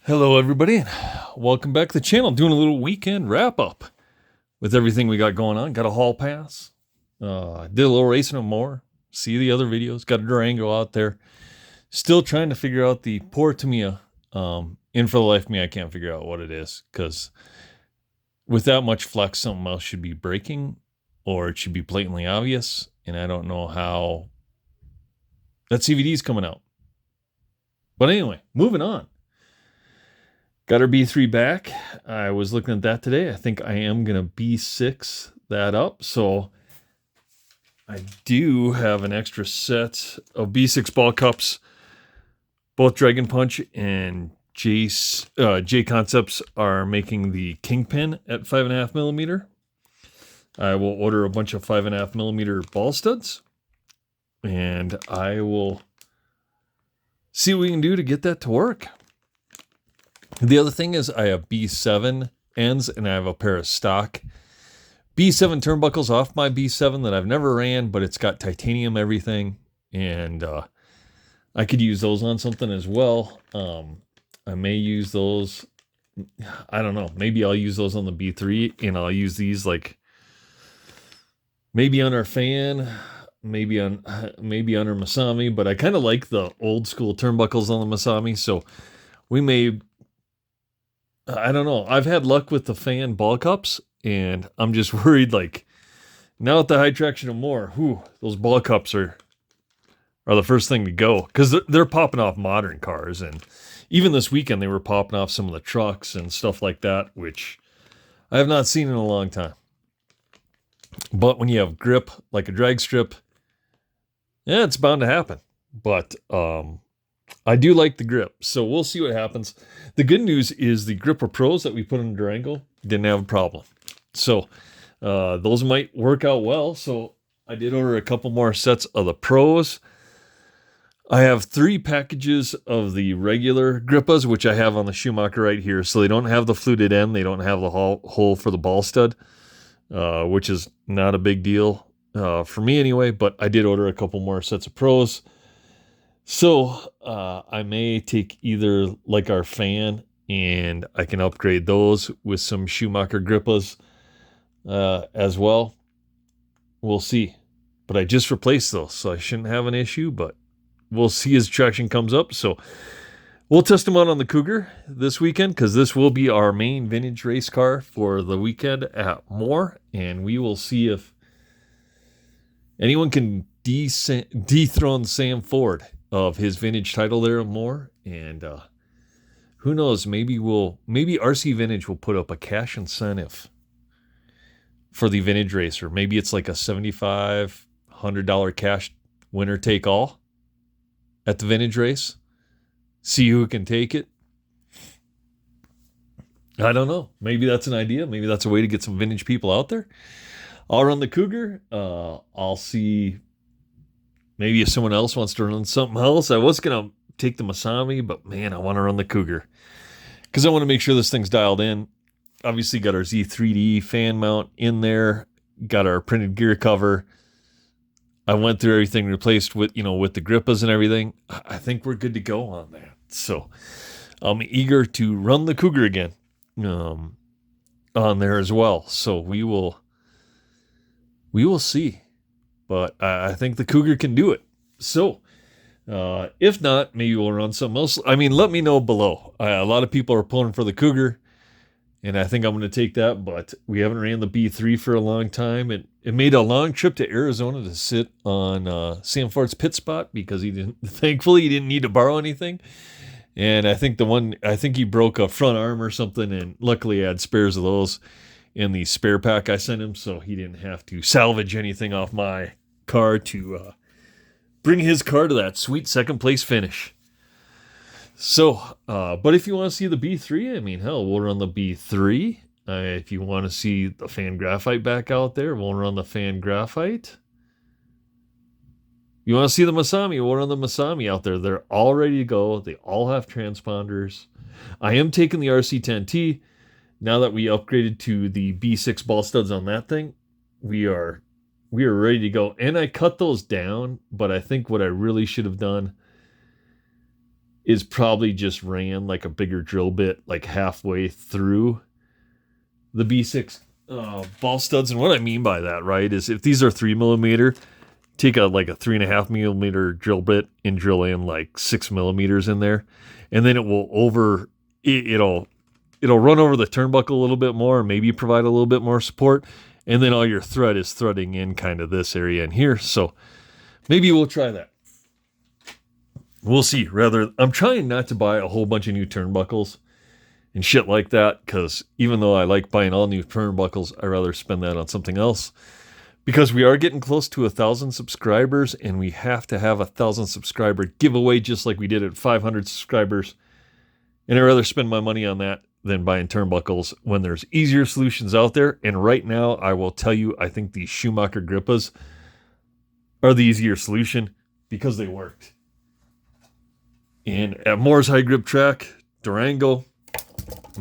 Hello, everybody, and welcome back to the channel. Doing a little weekend wrap up with everything we got going on. Got a hall pass. Did a little racing and more. See the other videos. Got a Durango out there. Still trying to figure out the poor Tamiya. And for the life of me, I can't figure out what it is because with that much flex, something else should be breaking or it should be blatantly obvious. And I don't know how that CVD is coming out. But anyway, moving on. Got our B3 back. I was looking at that today. I think I am going to B6 that up. So I do have an extra set of B6 ball cups. Both Dragon Punch and J Concepts are making the Kingpin at 5.5 millimeter. I will order a bunch of 5.5 millimeter ball studs. And I will see what we can do to get that to work. The other thing is I have B7 ends and I have a pair of stock B7 turnbuckles off my B7 that I've never ran, but it's got titanium everything. And I could use those on something as well. I may use those. I don't know. Maybe I'll use those on the B3 and I'll use these like maybe on our fan, maybe on our Masami, but I kind of like the old school turnbuckles on the Masami. So we may, I don't know. I've had luck with the fan ball cups, and I'm just worried, like, now at the high traction and more, those ball cups are the first thing to go. Because they're popping off modern cars, and even this weekend they were popping off some of the trucks and stuff like that, which I have not seen in a long time. But when you have grip, like a drag strip, yeah, it's bound to happen. But I do like the grip, so we'll see what happens. The good news is the Gripper Pros that we put in the Durango didn't have a problem. So those might work out well. So I did order a couple more sets of the Pros. I have 3 packages of the regular Grippas, which I have on the Schumacher right here. So they don't have the fluted end. They don't have the hole for the ball stud, which is not a big deal for me anyway. But I did order a couple more sets of Pros. So I may take either like our fan and I can upgrade those with some Schumacher Grippas as well. We'll see. But I just replaced those, so I shouldn't have an issue, but we'll see as traction comes up. So we'll test them out on the Cougar this weekend because this will be our main vintage race car for the weekend at Moore. And we will see if anyone can dethrone Sam Ford of his vintage title there at Moore. And who knows, maybe RC Vintage will put up a cash incentive for the vintage racer. Maybe it's like a $7,500 cash winner take all at the vintage race. See who can take it. I don't know. Maybe that's an idea. Maybe that's a way to get some vintage people out there. I'll run the Cougar. I'll see. Maybe if someone else wants to run something else. I was going to take the Masami, but man, I want to run the Cougar. Because I want to make sure this thing's dialed in. Obviously got our Z3D fan mount in there. Got our printed gear cover. I went through everything, replaced with the Grippas and everything. I think we're good to go on that. So I'm eager to run the Cougar again on there as well. So we will see. But I think the Cougar can do it. So if not, maybe we'll run something else. I mean, let me know below. A lot of people are pulling for the Cougar, and I think I'm going to take that. But we haven't ran the B3 for a long time. It made a long trip to Arizona to sit on Sam Ford's pit spot because thankfully he didn't need to borrow anything. And I think he broke a front arm or something, and luckily I had spares of those in the spare pack I sent him, so he didn't have to salvage anything off my car to bring his car to that sweet second place finish. So, but if you want to see the B3, I mean, hell, we'll run the B3. If you want to see the Fan Graphite back out there, we'll run the Fan Graphite. You want to see the Masami, we'll run the Masami out there. They're all ready to go. They all have transponders. I am taking the RC10T. Now that we upgraded to the B6 ball studs on that thing, we are ready to go. And I cut those down, but I think what I really should have done is probably just ran like a bigger drill bit, like halfway through the B6 ball studs. And what I mean by that, right, is if these are 3mm, take like a 3.5mm drill bit and drill in like 6mm in there, and then it will it'll run over the turnbuckle a little bit more, and maybe provide a little bit more support, and then all your thread is threading in kind of this area in here. So maybe we'll try that. We'll see. I'm trying not to buy a whole bunch of new turnbuckles and shit like that, because even though I like buying all new turnbuckles, I'd rather spend that on something else. Because we are getting close to 1,000 subscribers, and we have to have 1,000 subscriber giveaway just like we did at 500 subscribers. And I'd rather spend my money on that than buying turnbuckles when there's easier solutions out there. And right now, I will tell you, I think these Schumacher Grippas are the easier solution because they worked. And at Moore's High Grip Track, Durango,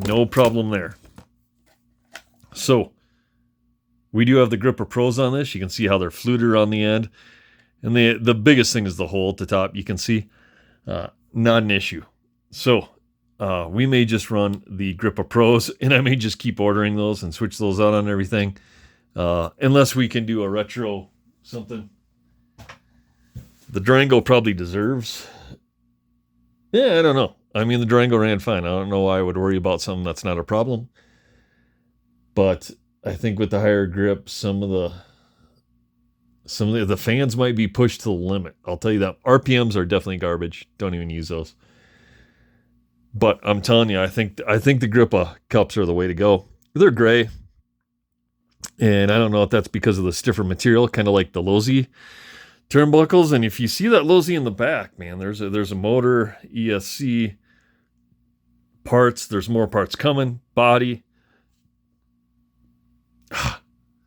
no problem there. So we do have the Gripper Pros on this. You can see how they're fluted on the end. And the biggest thing is the hole at the top. You can see, not an issue. So we may just run the Gripper Pros, and I may just keep ordering those and switch those out on everything. Unless we can do a retro something. The Durango probably deserves. Yeah, I don't know. I mean, the Durango ran fine. I don't know why I would worry about something that's not a problem. But I think with the higher grip, some of the fans might be pushed to the limit. I'll tell you that. RPMs are definitely garbage. Don't even use those. But I'm telling you, I think the Grippa cups are the way to go. They're gray. And I don't know if that's because of the stiffer material, kind of like the Losi turnbuckles. And if you see that Losi in the back, man, there's a motor, ESC, parts. There's more parts coming. Body.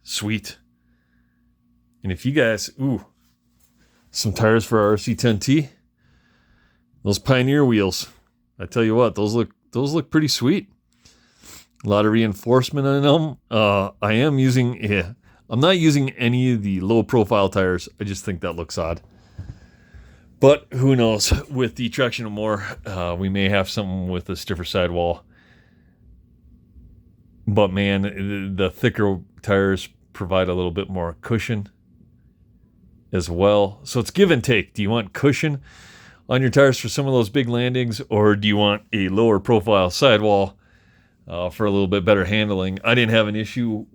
Sweet. And if you guys, some tires for our RC10T. Those Pioneer wheels. I tell you what, those look pretty sweet. A lot of reinforcement on them. I'm not using any of the low profile tires. I just think that looks odd. But who knows? With the Traction More, we may have something with a stiffer sidewall. But man, the thicker tires provide a little bit more cushion as well. So it's give and take. Do you want cushion on your tires for some of those big landings, or do you want a lower profile sidewall for a little bit better handling? I didn't have an issue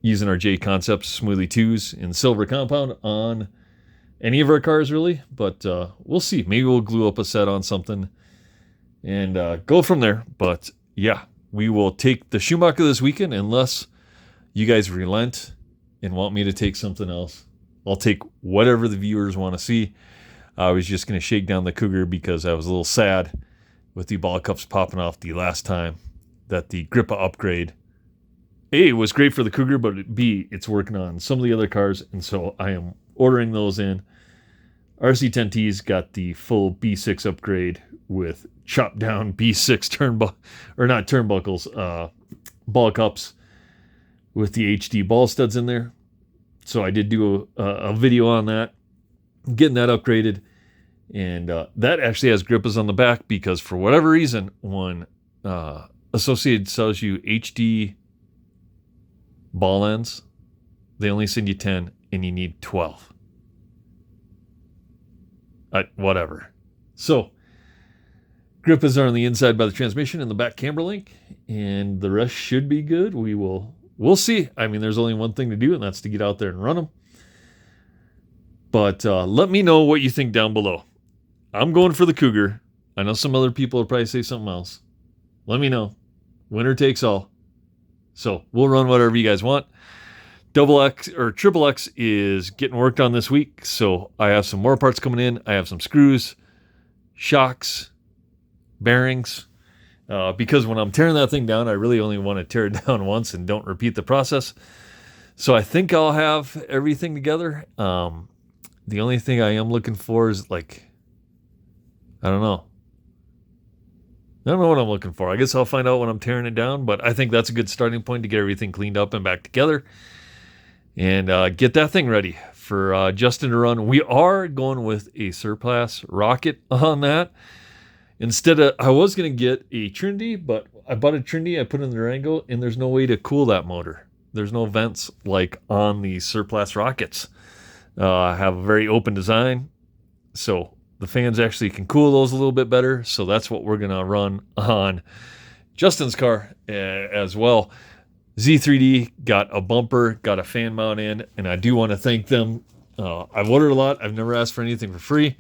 using our J Concepts Smoothie 2s in silver compound on any of our cars, really. But we'll see. Maybe we'll glue up a set on something and go from there. But yeah, we will take the Schumacher this weekend unless you guys relent and want me to take something else. I'll take whatever the viewers want to see. I was just going to shake down the Cougar because I was a little sad with the ball cups popping off the last time that the Grippa upgrade, A, was great for the Cougar, but B, it's working on some of the other cars, and so I am ordering those in. RC10T's got the full B6 upgrade with chopped down B6 turnbuckles, ball cups with the HD ball studs in there. So I did do a video on that, getting that upgraded. And that actually has Grippas on the back because for whatever reason, when Associated sells you HD ball ends, they only send you 10 and you need 12. Whatever. So Grippas are on the inside by the transmission and the back camber link, and the rest should be good. We'll see. I mean, there's only one thing to do, and that's to get out there and run them. But let me know what you think down below. I'm going for the Cougar. I know some other people will probably say something else. Let me know. Winner takes all. So we'll run whatever you guys want. XXX is getting worked on this week. So I have some more parts coming in. I have some screws, shocks, bearings. Because when I'm tearing that thing down, I really only want to tear it down once and don't repeat the process. So I think I'll have everything together. The only thing I am looking for is I don't know what I'm looking for. I guess I'll find out when I'm tearing it down, but I think that's a good starting point to get everything cleaned up and back together and get that thing ready for Justin to run. We are going with a Surplus rocket on that. Instead of, I was going to get a Trinity, but I bought a Trinity, I put it in the Durango, and there's no way to cool that motor. There's no vents like on the Surplus rockets. I have a very open design, so the fans actually can cool those a little bit better. So that's what we're going to run on Justin's car as well. Z3D got a bumper, got a fan mount in, and I do want to thank them. I've ordered a lot. I've never asked for anything for free.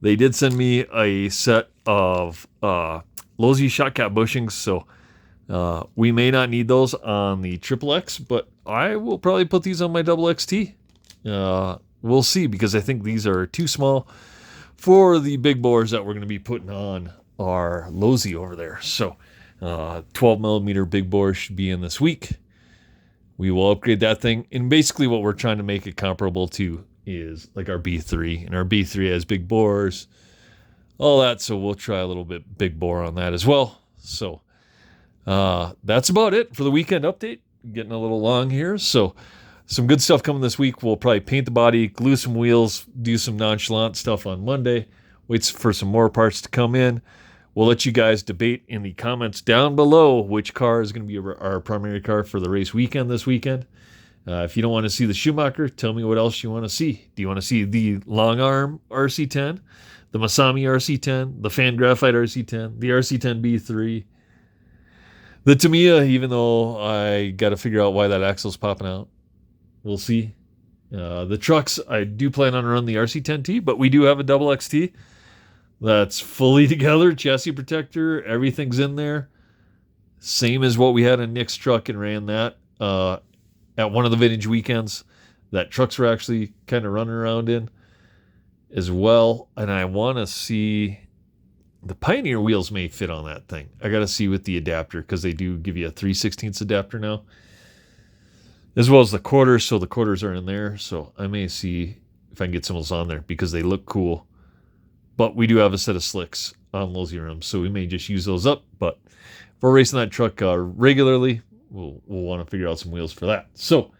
They did send me a set of Losi shot cap bushings, so we may not need those on the Triple X, but I will probably put these on my Double XT. We'll see, because I think these are too small for the big bores that we're going to be putting on our Losi over there. So 12 millimeter big bore should be in this week. We will upgrade that thing, and basically what we're trying to make it comparable to is like our B3, and our B3 has big bores, all that, so we'll try a little bit big bore on that as well. So that's about it for the weekend update. Getting a little long here, so some good stuff coming this week. We'll probably paint the body, glue some wheels, do some nonchalant stuff on Monday, wait for some more parts to come in. We'll let you guys debate in the comments down below which car is going to be our primary car for the race weekend this weekend. If you don't want to see the Schumacher, tell me what else you want to see. Do you want to see the long arm RC10, the Masami RC10, the Fan Graphite RC10, the RC10 B3, the Tamiya, even though I got to figure out why that axle's popping out. We'll see. The trucks, I do plan on running the RC10T, but we do have a Double XT that's fully together, chassis protector, everything's in there. Same as what we had in Nick's truck, and ran that at one of the vintage weekends that trucks were actually kind of running around in as well. And I want to see, the Pioneer wheels may fit on that thing. I got to see with the adapter, because they do give you a 3/16 adapter now, as well as the quarters. So the quarters are in there. So I may see if I can get some of those on there, because they look cool. But we do have a set of slicks on Losi rims, so we may just use those up. But if we're racing that truck regularly, we'll want to figure out some wheels for that. So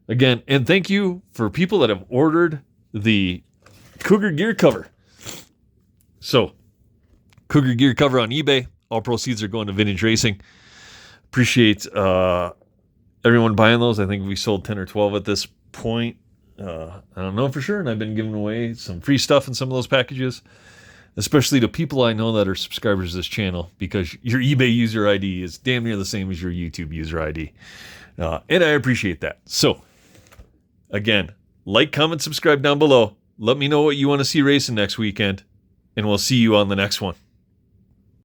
again, and thank you for people that have ordered the Cougar gear cover. So Cougar gear cover on eBay. All proceeds are going to Vintage Racing. Appreciate everyone buying those. I think we sold 10 or 12 at this point. I don't know for sure, and I've been giving away some free stuff in some of those packages, especially to people I know that are subscribers to this channel, because your eBay user ID is damn near the same as your YouTube user ID, and I appreciate that. So again, like, comment, subscribe down below. Let me know what you want to see racing next weekend, and we'll see you on the next one.